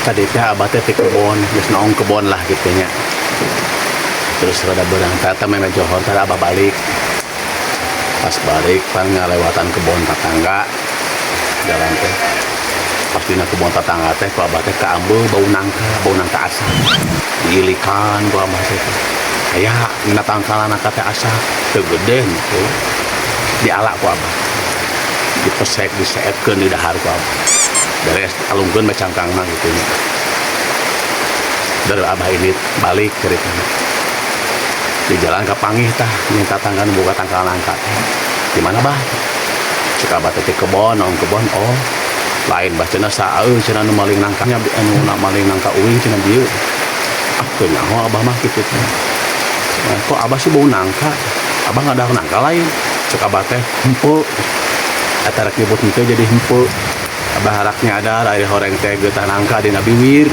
tadi teh abah teh di kebon geus naong kebon lah gitu nya. Terus rada beurang teh meme johor teh abah balik. Pas balik pan ngalewatan kebon tetangga jalan teh pas dina kebon tetangga teh ku abah teh kaambeul bau nangka asap diilikan ku abah teh aya dina tangkalan teh asap teu gede gitu dialak ku abah dipesek diseetkeun di dahar ku abah beres alungkeun mah cangkangna gitu nya. Dari abah ini balik ceritanya di jalan ke Pangih tah minta tangga boga tangkal nangka di mana bah cek abah teh kebon naon kebon oh lain bah cenah saeueuh cenah nu maling nangkanya anu maling nangka uing cenah dieu ah teu nyaho abah mah kitu teh kok abah sih bau nangka abah ngadar nangka lain cek abah teh henteu eta rek nyebut henteu jadi henteu abah harak nyadar aya horeng teh geutah nangka dina biwir